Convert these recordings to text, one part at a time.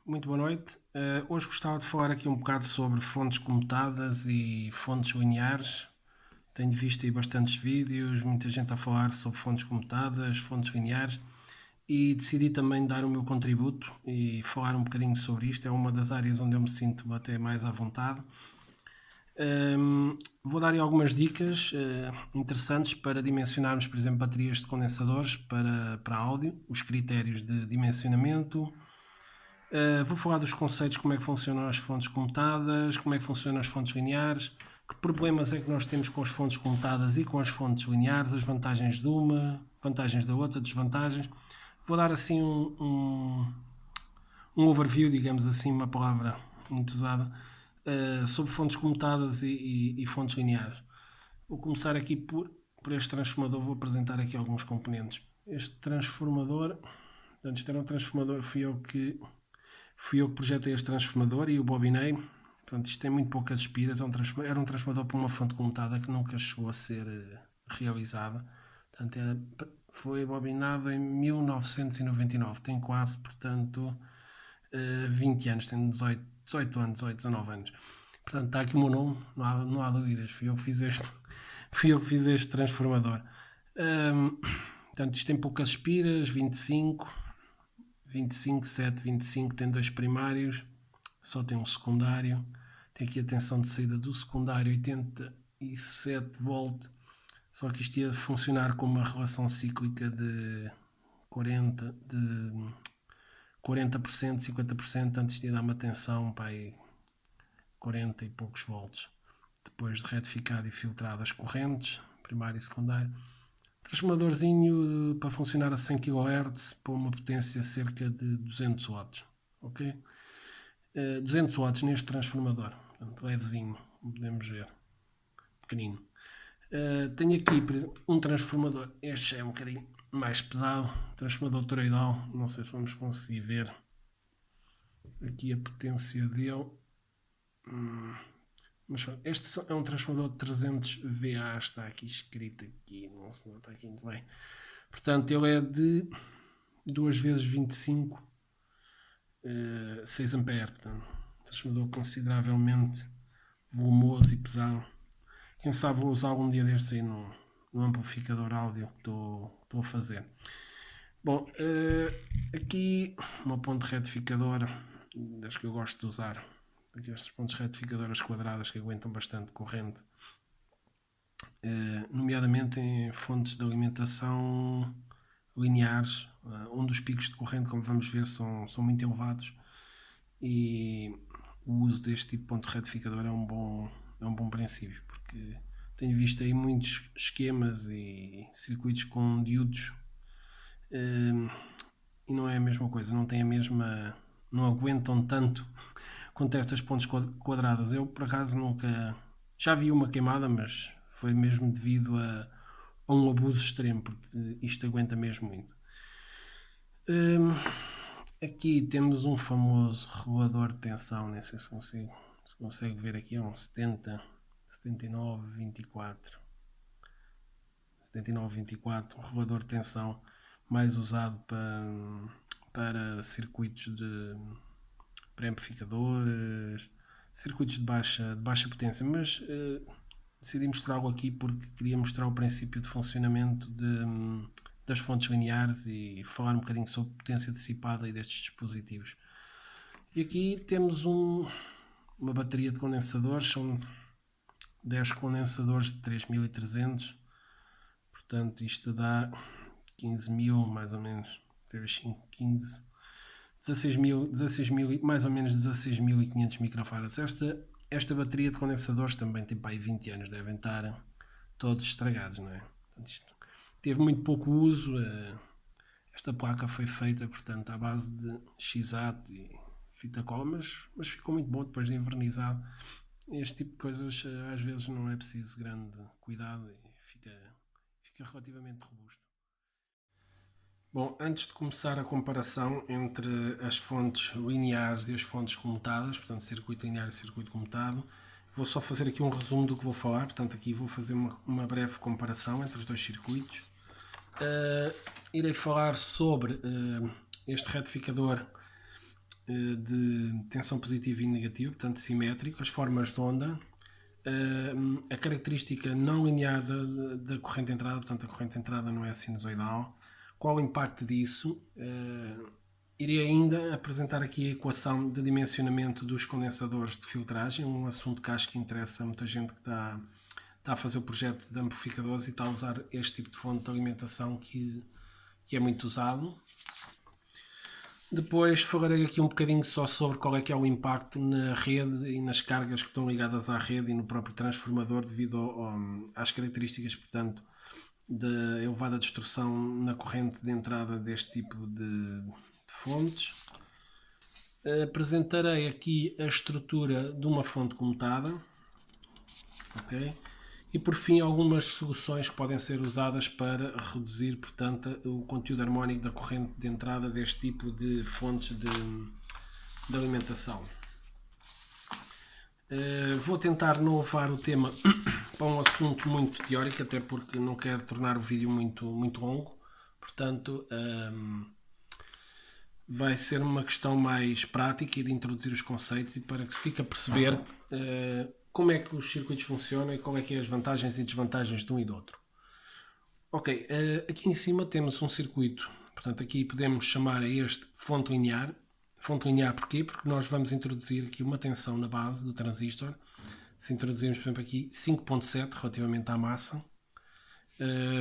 Muito boa noite. Hoje gostava de falar aqui um bocado sobre fontes comutadas e fontes lineares. Tenho visto aí bastantes vídeos, muita gente a falar sobre fontes comutadas, fontes lineares e decidi também dar o meu contributo e falar um bocadinho sobre isto. É uma das áreas onde eu me sinto até mais à vontade. Vou dar aí algumas dicas interessantes para dimensionarmos, por exemplo, baterias de condensadores para áudio, os critérios de dimensionamento. Vou falar dos conceitos, como é que funcionam as fontes comutadas, como é que funcionam as fontes lineares, que problemas é que nós temos com as fontes comutadas e com as fontes lineares, as vantagens de uma, vantagens da outra, desvantagens. Vou dar assim um overview, digamos assim, uma palavra muito usada, sobre fontes comutadas e fontes lineares. Vou começar aqui por este transformador, vou apresentar aqui alguns componentes. Este transformador, portanto, isto era um transformador, fui eu que projetei este transformador e o bobinei. Portanto, isto tem muito poucas espiras, era um transformador para uma fonte comutada que nunca chegou a ser realizada. Portanto, foi bobinado em 1999, tem quase, portanto, 20 anos, tem 18 anos, 19 anos. Portanto, está aqui o meu nome, não há dúvidas, fui eu que fiz este transformador. Portanto, isto tem poucas espiras, 25, 7, 25, tem dois primários, só tem um secundário. Tem aqui a tensão de saída do secundário 87 volt, só que isto ia funcionar com uma relação cíclica de 40%, 50%, antes de dar uma tensão para aí 40 e poucos volts. Depois de retificado e filtrado as correntes, primário e secundário. Transformadorzinho para funcionar a 100 kHz para uma potência cerca de 200 watts. Ok? 200 watts neste transformador. Portanto, levezinho, podemos ver. Pequenino. Tenho aqui, por exemplo, um transformador. Este já é um bocadinho mais pesado. Transformador toroidal. Não sei se vamos conseguir ver aqui a potência dele. Mas este é um transformador de 300 VA, está aqui escrito aqui, não se nota aqui muito bem. Portanto, ele é de 2 vezes 25, 6 ampere, portanto, transformador consideravelmente volumoso e pesado. Quem sabe vou usar algum dia destes aí no amplificador áudio que estou a fazer. Bom, aqui uma ponte retificadora, das que eu gosto de usar. Estas pontes retificadoras quadradas que aguentam bastante corrente, nomeadamente em fontes de alimentação lineares, onde os picos de corrente, como vamos ver, são muito elevados, e o uso deste tipo de ponte retificador é um bom princípio, porque tenho visto aí muitos esquemas e circuitos com diodos e não é a mesma coisa, não aguentam tanto quanto estas pontes quadradas. Eu, por acaso, nunca... Já vi uma queimada, mas foi mesmo devido a um abuso extremo, porque isto aguenta mesmo muito. Aqui temos um famoso regulador de tensão, não sei se consegue ver aqui, é um 7924. 7924, um regulador de tensão mais usado para circuitos de pré-amplificadores, circuitos de baixa potência, mas decidi mostrá-lo aqui porque queria mostrar o princípio de funcionamento das fontes lineares e falar um bocadinho sobre potência dissipada e destes dispositivos. E aqui temos uma bateria de condensadores, são 10 condensadores de 3300, portanto isto dá 15.000 mais ou menos, 15, 16.000, mais ou menos 16.500 microfarads. Esta bateria de condensadores também tem para aí 20 anos, devem estar todos estragados, não é? Portanto, isto teve muito pouco uso. Esta placa foi feita, portanto, à base de X-AT e fita cola, mas ficou muito bom depois de envernizado. Este tipo de coisas às vezes não é preciso grande cuidado e fica relativamente robusto. Bom, antes de começar a comparação entre as fontes lineares e as fontes comutadas, portanto circuito linear e circuito comutado, vou só fazer aqui um resumo do que vou falar. Portanto, aqui vou fazer uma breve comparação entre os dois circuitos. Irei falar sobre este retificador de tensão positiva e negativa, portanto simétrico, as formas de onda, a característica não linear da corrente de entrada, portanto a corrente de entrada não é sinusoidal. Qual o impacto disso? Irei ainda apresentar aqui a equação de dimensionamento dos condensadores de filtragem, um assunto que acho que interessa a muita gente que está a fazer o projeto de amplificadores e está a usar este tipo de fonte de alimentação que é muito usado. Depois falarei aqui um bocadinho só sobre qual é que é o impacto na rede e nas cargas que estão ligadas à rede e no próprio transformador devido às características, portanto, da elevada distorção na corrente de entrada deste tipo de fontes. Apresentarei aqui a estrutura de uma fonte comutada, ok? E por fim algumas soluções que podem ser usadas para reduzir, portanto, o conteúdo harmónico da corrente de entrada deste tipo de fontes de alimentação. Vou tentar não levar o tema para um assunto muito teórico, até porque não quero tornar o vídeo muito longo, portanto vai ser uma questão mais prática e de introduzir os conceitos e para que se fique a perceber como é que os circuitos funcionam e qual é que é as vantagens e desvantagens de um e do outro. Ok, aqui em cima temos um circuito, portanto aqui podemos chamar a este fonte linear. Fonte linear porquê? Porque nós vamos introduzir aqui uma tensão na base do transistor. Se introduzirmos, por exemplo, aqui 5.7 relativamente à massa,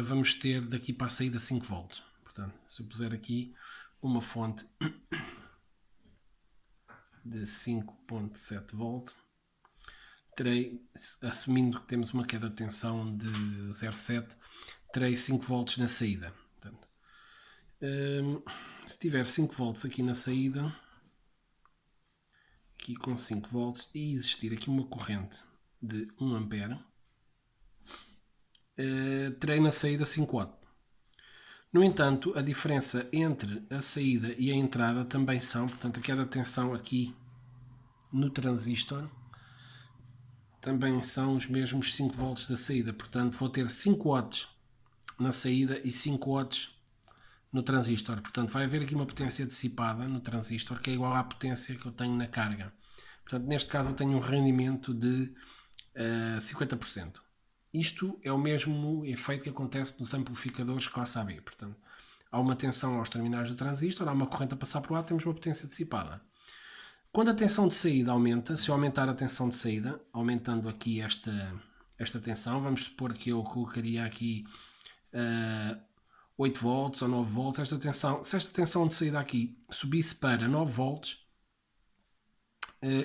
vamos ter daqui para a saída 5 volts. Portanto, se eu puser aqui uma fonte de 5.7 volts, terei, assumindo que temos uma queda de tensão de 0,7, terei 5 volts na saída. Portanto, se tiver 5 volts aqui na saída, aqui com 5 volts, e existir aqui uma corrente de 1 ampere, terei na saída 5 watts. No entanto, a diferença entre a saída e a entrada também são, portanto, a queda de tensão aqui no transistor também são os mesmos 5 volts da saída, portanto vou ter 5 watts na saída e 5 watts no transistor, portanto vai haver aqui uma potência dissipada no transistor que é igual à potência que eu tenho na carga. Portanto, neste caso eu tenho um rendimento de 50%. Isto é o mesmo efeito que acontece nos amplificadores classe AB. Portanto, há uma tensão aos terminais do transistor, há uma corrente a passar por lá, temos uma potência dissipada. Quando a tensão de saída aumenta, se eu aumentar a tensão de saída, aumentando aqui esta tensão, vamos supor que eu colocaria aqui 8 volts ou 9 volts, se esta tensão de saída aqui subisse para 9 volts,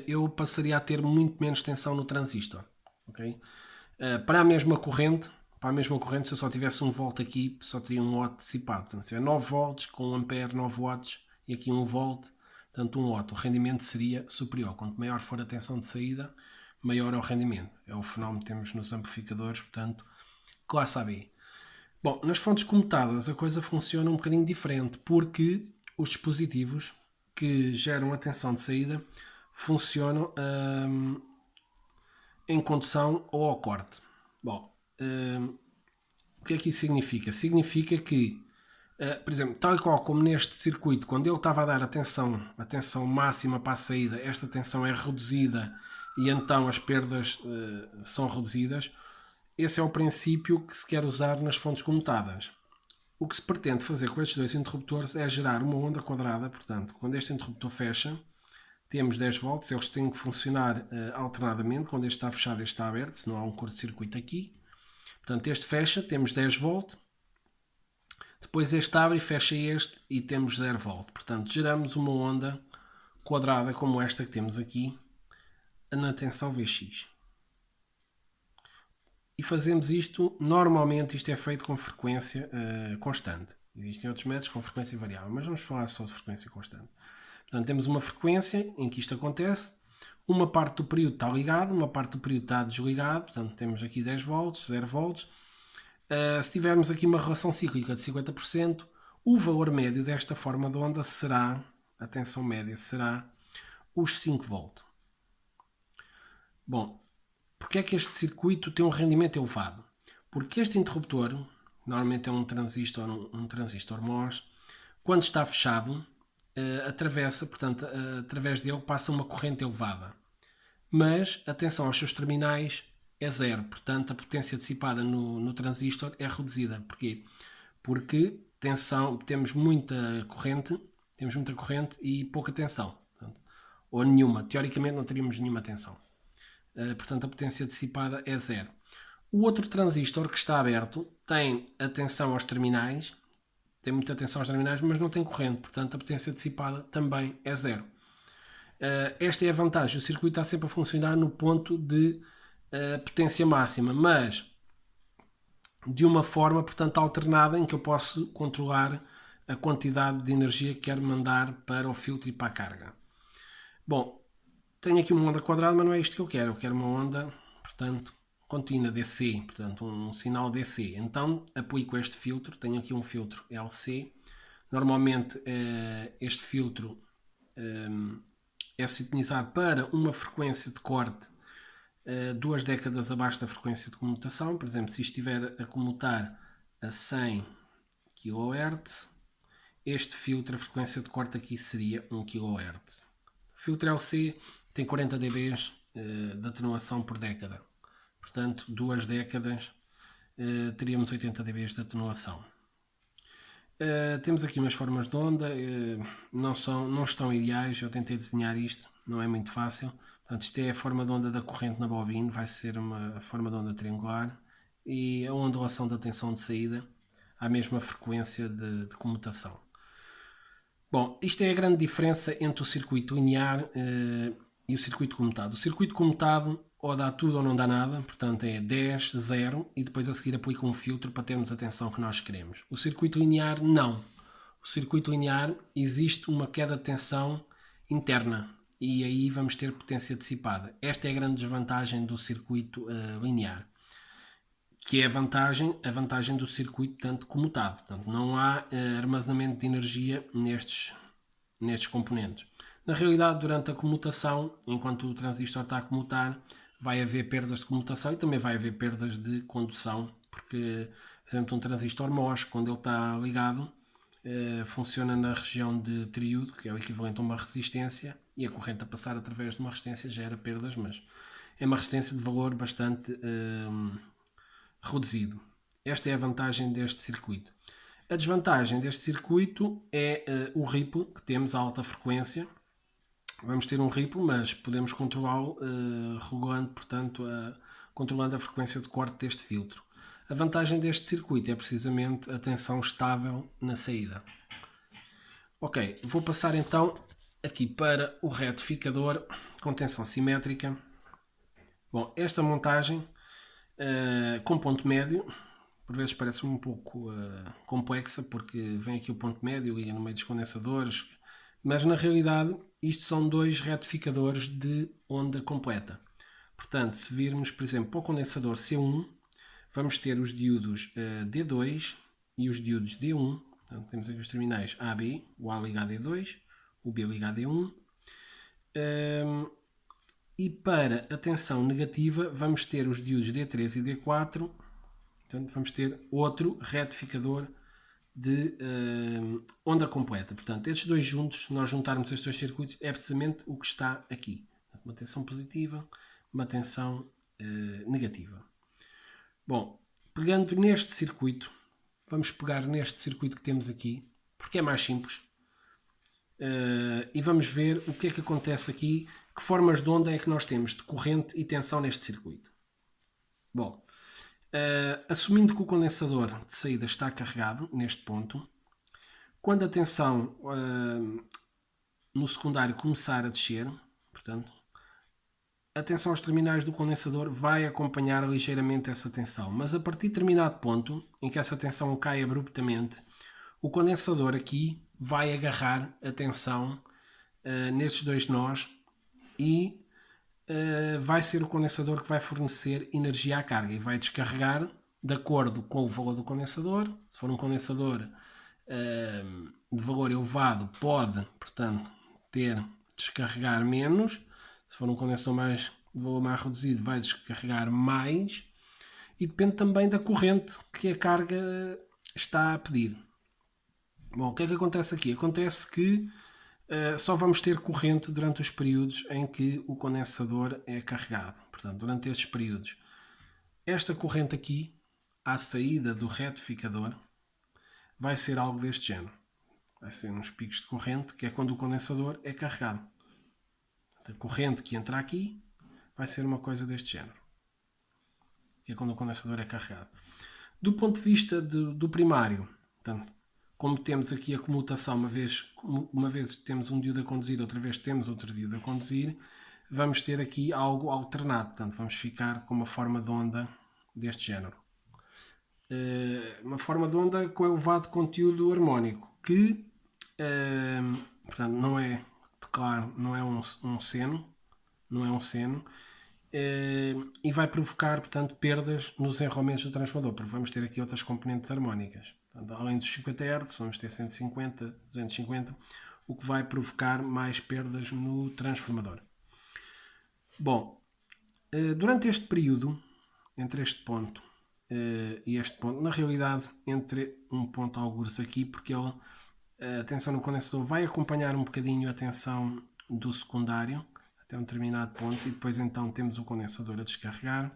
eu passaria a ter muito menos tensão no transistor. Okay? Para a mesma corrente, se eu só tivesse 1 volt aqui, só teria 1 watt dissipado. Portanto, se tiver 9 volts com 1 ampere, 9 watts e aqui 1 volt, portanto 1 watt, o rendimento seria superior. Quanto maior for a tensão de saída, maior é o rendimento. É o fenómeno que temos nos amplificadores, portanto, classe AB. Bom, nas fontes comutadas a coisa funciona um bocadinho diferente, porque os dispositivos que geram a tensão de saída funcionam em condução ou ao corte. Bom, o que é que isso significa? Significa que, por exemplo, tal e qual como neste circuito, quando ele estava a dar a tensão máxima para a saída, esta tensão é reduzida e então as perdas são reduzidas. Esse é o princípio que se quer usar nas fontes comutadas. O que se pretende fazer com estes dois interruptores é gerar uma onda quadrada. Portanto, quando este interruptor fecha, temos 10 volts, eles têm que funcionar alternadamente. Quando este está fechado, este está aberto, senão há um curto-circuito aqui. Portanto, este fecha, temos 10 volts. Depois este abre e fecha este e temos 0 volt. Portanto, geramos uma onda quadrada como esta que temos aqui na tensão Vx. E fazemos isto, normalmente isto é feito com frequência constante. Existem outros métodos com frequência variável, mas vamos falar só de frequência constante. Portanto, temos uma frequência em que isto acontece, uma parte do período está ligado, uma parte do período está desligado, portanto temos aqui 10 volts, 0 volts. Se tivermos aqui uma relação cíclica de 50%, o valor médio desta forma de onda será, a tensão média será os 5 volts. Bom, porque é que este circuito tem um rendimento elevado? Porque este interruptor, normalmente é um transistor MOS, quando está fechado, atravessa, portanto, através dele passa uma corrente elevada. Mas, atenção aos seus terminais, é zero. Portanto, a potência dissipada no transistor é reduzida. Porquê? Porque temos muita corrente e pouca tensão. Portanto, ou nenhuma. Teoricamente não teríamos nenhuma tensão. Portanto, a potência dissipada é zero. O outro transistor que está aberto tem a tensão aos terminais, tem muita tensão aos terminais, mas não tem corrente. Portanto, a potência dissipada também é zero. Esta é a vantagem. O circuito está sempre a funcionar no ponto de potência máxima, mas de uma forma, portanto, alternada, em que eu posso controlar a quantidade de energia que quero mandar para o filtro e para a carga. Bom, tenho aqui uma onda quadrada, mas não é isto que eu quero. Eu quero uma onda, portanto, contínua DC, portanto, um sinal DC. Então, aplico este filtro. Tenho aqui um filtro LC. Normalmente, este filtro é sintonizado para uma frequência de corte 2 décadas abaixo da frequência de comutação. Por exemplo, se estiver a comutar a 100 kHz, este filtro, a frequência de corte aqui seria 1 kHz. O filtro LC tem 40 dB de atenuação por década. Portanto, 2 décadas teríamos 80 dB de atenuação. Temos aqui umas formas de onda, não estão ideais. Eu tentei desenhar isto, não é muito fácil. Portanto, isto é a forma de onda da corrente na bobina, vai ser uma forma de onda triangular, e a ondulação da tensão de saída à mesma frequência de comutação. Bom, isto é a grande diferença entre o circuito linear e o circuito comutado. O circuito comutado ou dá tudo ou não dá nada, portanto é 10, 0, e depois a seguir aplica um filtro para termos a tensão que nós queremos. O circuito linear, não. O circuito linear existe uma queda de tensão interna, e aí vamos ter potência dissipada. Esta é a grande desvantagem do circuito linear, que é a vantagem do circuito, portanto, comutado. Portanto, não há armazenamento de energia nestes componentes. Na realidade, durante a comutação, enquanto o transistor está a comutar, vai haver perdas de comutação e também vai haver perdas de condução, porque, por exemplo, um transistor MOS, quando ele está ligado, funciona na região de triúdo, que é o equivalente a uma resistência, e a corrente a passar através de uma resistência gera perdas, mas é uma resistência de valor bastante reduzido. Esta é a vantagem deste circuito. A desvantagem deste circuito é o ripple que temos a alta frequência. Vamos ter um ripple, mas podemos controlá-lo controlando a frequência de corte deste filtro. A vantagem deste circuito é precisamente a tensão estável na saída. Ok, vou passar então aqui para o retificador com tensão simétrica. Bom, esta montagem com ponto médio, por vezes parece um pouco complexa, porque vem aqui o ponto médio, liga no meio dos condensadores, mas na realidade isto são dois retificadores de onda completa. Portanto, se virmos, por exemplo, para o condensador C1, vamos ter os diodos D2 e os diodos D1. Portanto, temos aqui os terminais AB, o A ligado a D2, o B ligado a D1. E para a tensão negativa vamos ter os diodos D3 e D4. Portanto, vamos ter outro retificador de onda completa. Portanto, estes dois juntos, se nós juntarmos estes dois circuitos, é precisamente o que está aqui. Uma tensão positiva, uma tensão negativa. Bom, pegando neste circuito, vamos pegar neste circuito que temos aqui, porque é mais simples, e vamos ver o que é que acontece aqui, que formas de onda é que nós temos de corrente e tensão neste circuito. Bom, assumindo que o condensador de saída está carregado neste ponto, quando a tensão no secundário começar a descer, portanto, a tensão aos terminais do condensador vai acompanhar ligeiramente essa tensão, mas a partir de determinado ponto em que essa tensão cai abruptamente, o condensador aqui vai agarrar a tensão nesses dois nós e vai ser o condensador que vai fornecer energia à carga e vai descarregar de acordo com o valor do condensador. Se for um condensador de valor elevado, pode, portanto, descarregar menos. Se for um condensador de valor mais reduzido, vai descarregar mais. E depende também da corrente que a carga está a pedir. Bom, o que é que acontece aqui? Acontece que Só vamos ter corrente durante os períodos em que o condensador é carregado. Portanto, durante estes períodos. Esta corrente aqui, à saída do retificador, vai ser algo deste género. Vai ser uns picos de corrente, que é quando o condensador é carregado. A corrente que entra aqui vai ser uma coisa deste género, que é quando o condensador é carregado. Do ponto de vista do primário, portanto, como temos aqui a comutação, uma vez temos um diodo a conduzir, outra vez temos outro diodo a conduzir, vamos ter aqui algo alternado, portanto vamos ficar com uma forma de onda deste género. Uma forma de onda com elevado conteúdo harmónico, que portanto não é, claro, não é um seno, não é um seno, e vai provocar, portanto, perdas nos enroamentos do transformador, porque vamos ter aqui outras componentes harmónicas. Portanto, além dos 50 Hz, vamos ter 150, 250, o que vai provocar mais perdas no transformador. Bom, durante este período, entre este ponto e este ponto, na realidade, entre um ponto algures aqui, porque a tensão no condensador vai acompanhar um bocadinho a tensão do secundário, até um determinado ponto, e depois então temos o condensador a descarregar.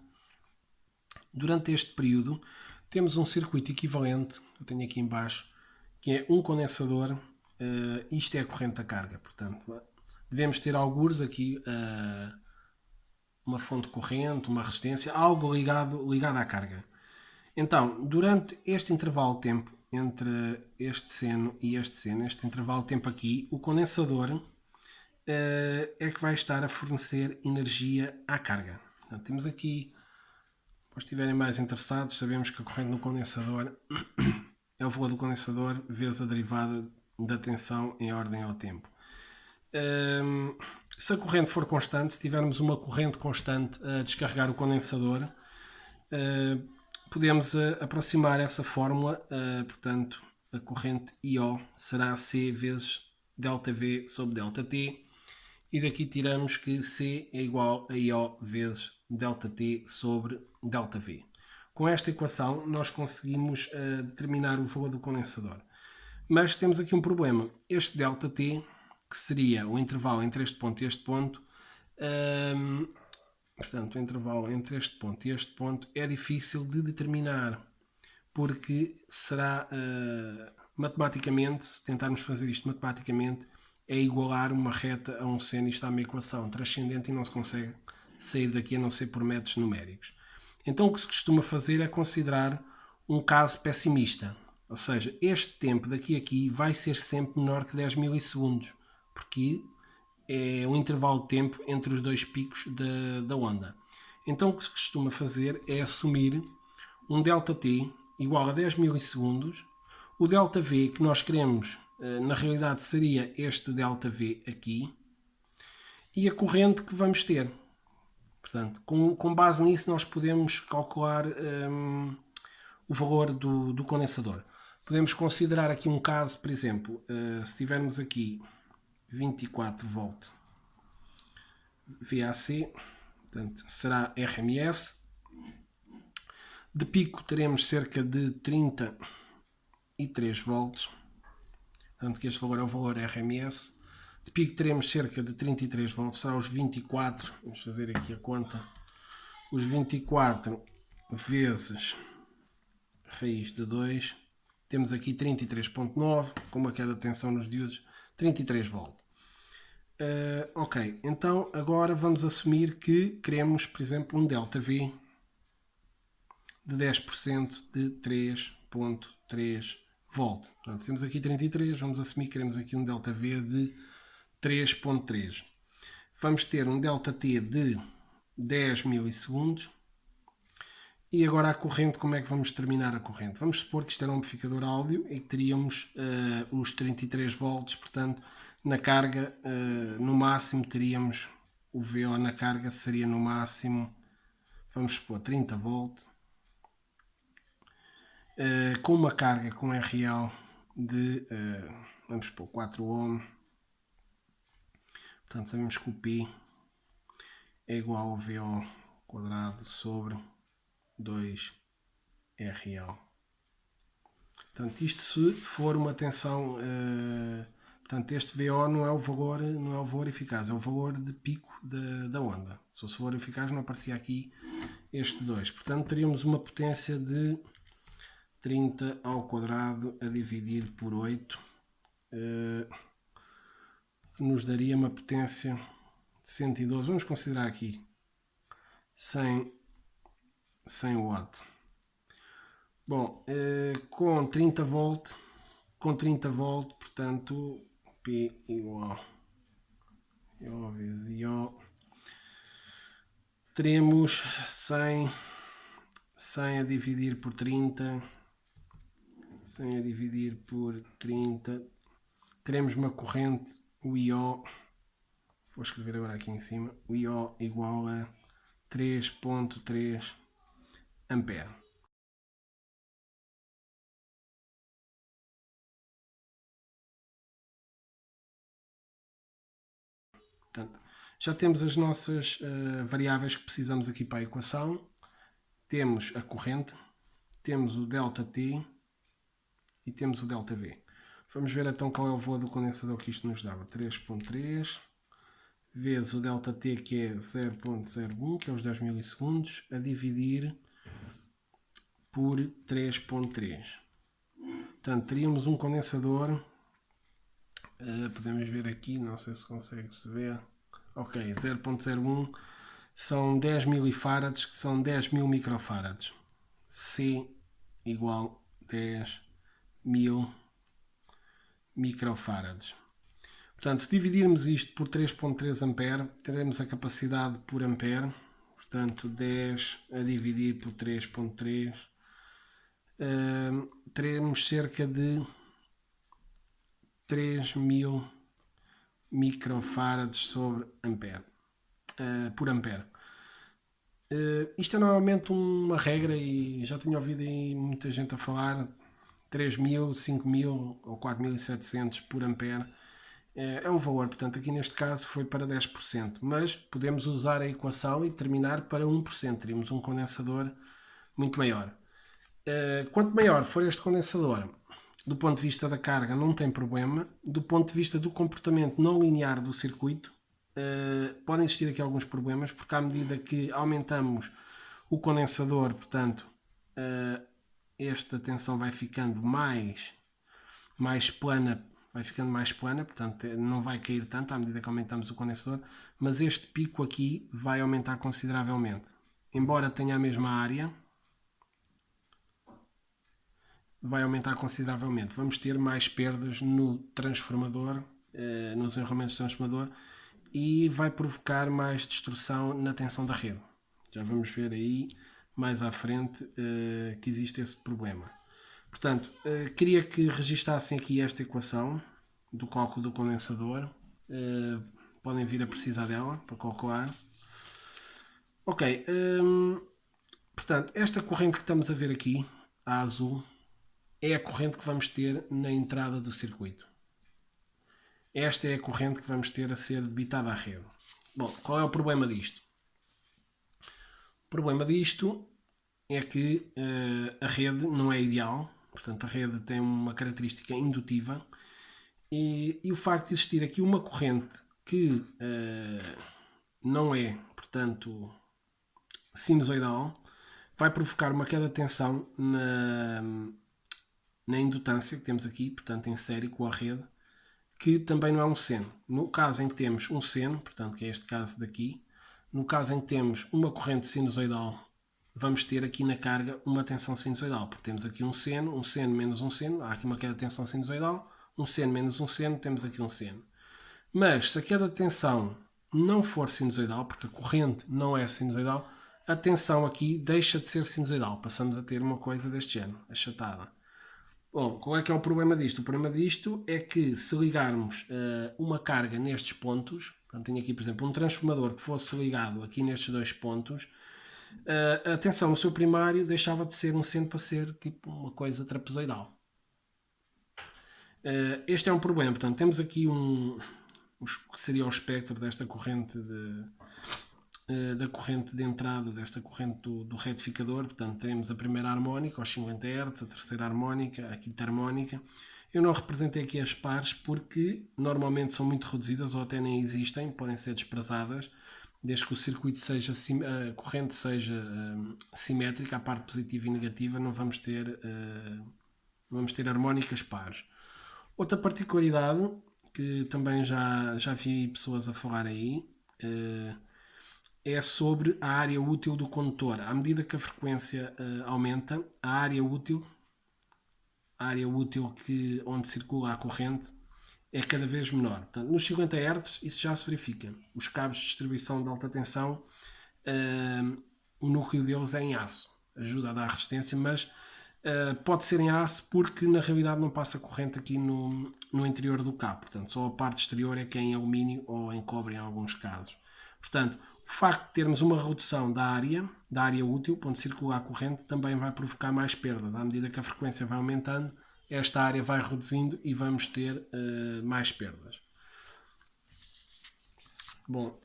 Durante este período temos um circuito equivalente, eu tenho aqui em baixo, que é um condensador, isto é a corrente da carga, portanto devemos ter algures aqui uma fonte corrente, uma resistência, algo ligado à carga. Então, durante este intervalo de tempo entre este seno e este seno, este intervalo de tempo aqui, o condensador é que vai estar a fornecer energia à carga. Portanto, temos aqui, para os que estiverem mais interessados, sabemos que a corrente no condensador é o valor do condensador vezes a derivada da tensão em ordem ao tempo. Se a corrente for constante, se tivermos uma corrente constante a descarregar o condensador, podemos aproximar essa fórmula, portanto, a corrente IO será C vezes ΔV sobre ΔT, e daqui tiramos que C é igual a IO vezes ΔT sobre ΔV. Com esta equação nós conseguimos determinar o valor do condensador. Mas temos aqui um problema. Este ΔT, que seria o intervalo entre este ponto e este ponto, portanto, o intervalo entre este ponto e este ponto é difícil de determinar, porque será matematicamente, se tentarmos fazer isto matematicamente, é igualar uma reta a um seno. Isto é uma equação transcendente e não se consegue sair daqui a não ser por métodos numéricos. Então o que se costuma fazer é considerar um caso pessimista, ou seja, este tempo daqui a aqui vai ser sempre menor que 10 milissegundos, porque é um intervalo de tempo entre os dois picos da onda. Então o que se costuma fazer é assumir um ΔT igual a 10 milissegundos. O ΔV que nós queremos, na realidade, seria este ΔV aqui, e a corrente que vamos ter. Portanto, com base nisso, nós podemos calcular o valor do condensador. Podemos considerar aqui um caso, por exemplo, se tivermos aqui 24 volt VAC, portanto, será RMS. De pico teremos cerca de 33 volts, portanto que este valor é o valor RMS. De pico teremos cerca de 33 volts, será os 24, vamos fazer aqui a conta, os 24 vezes raiz de 2, temos aqui 33.9, com uma queda de tensão nos diodos, 33 volts. Ok, então agora vamos assumir que queremos, por exemplo, um ΔV de 10% de 3.3 volt. Portanto, temos aqui 33, vamos assumir que queremos aqui um ΔV de 3.3. Vamos ter um ΔT de 10 milissegundos. E agora a corrente, como é que vamos determinar a corrente? Vamos supor que isto era um amplificador áudio e que teríamos os 33 volts, portanto, na carga, no máximo teríamos o VO na carga, seria no máximo, vamos supor, 30 volts, com uma carga com RL de, vamos supor, 4 ohm. Portanto, sabemos que o P é igual ao VO quadrado sobre 2 RL. Portanto, isto se for uma tensão, Portanto, este VO não é o valor eficaz, é o valor de pico da onda. Se fosse o valor eficaz não aparecia aqui este 2. Portanto, teríamos uma potência de 30 ao quadrado a dividir por 8, que nos daria uma potência de 112. Vamos considerar aqui 100 watt. Bom, com 30 volt, portanto, P igual I vezes IO, teremos 100 a dividir por 30, 100 a dividir por 30, teremos uma corrente, o IO, vou escrever agora aqui em cima, o IO igual a 3.3 ampere. Portanto, já temos as nossas variáveis que precisamos aqui para a equação. Temos a corrente, temos o ΔT e temos o ΔV. Vamos ver então qual é o valor do condensador que isto nos dava. 3.3 vezes o ΔT, que é 0.01, que é os 10 milissegundos, a dividir por 3.3. Portanto, teríamos um condensador, podemos ver aqui, não sei se consegue se ver, ok, 0.01 são 10 milifarads, que são 10 mil microfarads. C igual 10 mil microfarads. Portanto, se dividirmos isto por 3.3 ampere, teremos a capacidade por ampere. Portanto, 10 a dividir por 3.3, teremos cerca de 3.000 microfarads sobre ampere, por ampere. Isto é normalmente uma regra e já tenho ouvido aí muita gente a falar 3.000, 5.000 ou 4.700 por ampere. É um valor, portanto aqui neste caso foi para 10%, mas podemos usar a equação e terminar para 1%, teríamos um condensador muito maior. Quanto maior for este condensador, do ponto de vista da carga não tem problema, do ponto de vista do comportamento não linear do circuito, podem existir aqui alguns problemas, porque à medida que aumentamos o condensador, portanto, esta tensão vai ficando mais plana, portanto não vai cair tanto à medida que aumentamos o condensador, mas este pico aqui vai aumentar consideravelmente. Embora tenha a mesma área, vai aumentar consideravelmente. Vamos ter mais perdas no transformador, nos enrolamentos do transformador, e vai provocar mais destruição na tensão da rede. Já vamos ver aí mais à frente que existe esse problema. Portanto, queria que registassem aqui esta equação do cálculo do condensador. Podem vir a precisar dela para calcular. Ok, portanto, esta corrente que estamos a ver aqui, a azul, é a corrente que vamos ter na entrada do circuito. Esta é a corrente que vamos ter a ser debitada à rede. Bom, qual é o problema disto? O problema disto é que a rede não é ideal, portanto a rede tem uma característica indutiva e o facto de existir aqui uma corrente que não é, portanto, sinusoidal, vai provocar uma queda de tensão na indutância que temos aqui, portanto em série com a rede, que também não é um seno. No caso em que temos um seno, portanto que é este caso daqui, no caso em que temos uma corrente sinusoidal, vamos ter aqui na carga uma tensão sinusoidal, porque temos aqui um seno menos um seno, há aqui uma queda de tensão sinusoidal, um seno menos um seno, temos aqui um seno. Mas se a queda de tensão não for sinusoidal, porque a corrente não é sinusoidal, a tensão aqui deixa de ser sinusoidal, passamos a ter uma coisa deste género, achatada. Bom, qual é que é o problema disto? O problema disto é que se ligarmos uma carga nestes pontos, portanto, tenho aqui por exemplo um transformador que fosse ligado aqui nestes dois pontos, a tensão no seu primário deixava de ser um seno para ser tipo uma coisa trapezoidal. Este é um problema, portanto temos aqui que seria o espectro desta corrente da corrente de entrada, desta corrente do retificador. Portanto temos a primeira harmónica aos 50 Hz, a terceira harmónica, a quinta harmónica, Eu não representei aqui as pares porque normalmente são muito reduzidas ou até nem existem, podem ser desprezadas, desde que o circuito seja, a corrente seja simétrica, a parte positiva e negativa, não vamos ter harmónicas pares. Outra particularidade que também já vi pessoas a falar aí é sobre a área útil do condutor. À medida que a frequência aumenta, a área útil onde circula a corrente é cada vez menor. Portanto, nos 50 Hz isso já se verifica. Os cabos de distribuição de alta tensão, o núcleo deles é em aço. Ajuda a dar resistência, mas pode ser em aço porque na realidade não passa corrente aqui no interior do cabo. Portanto, só a parte exterior é que é em alumínio ou em cobre em alguns casos. Portanto, o facto de termos uma redução da área útil, onde circula a corrente, também vai provocar mais perdas. À medida que a frequência vai aumentando, esta área vai reduzindo e vamos ter mais perdas. Bom,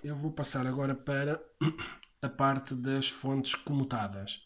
eu vou passar agora para a parte das fontes comutadas.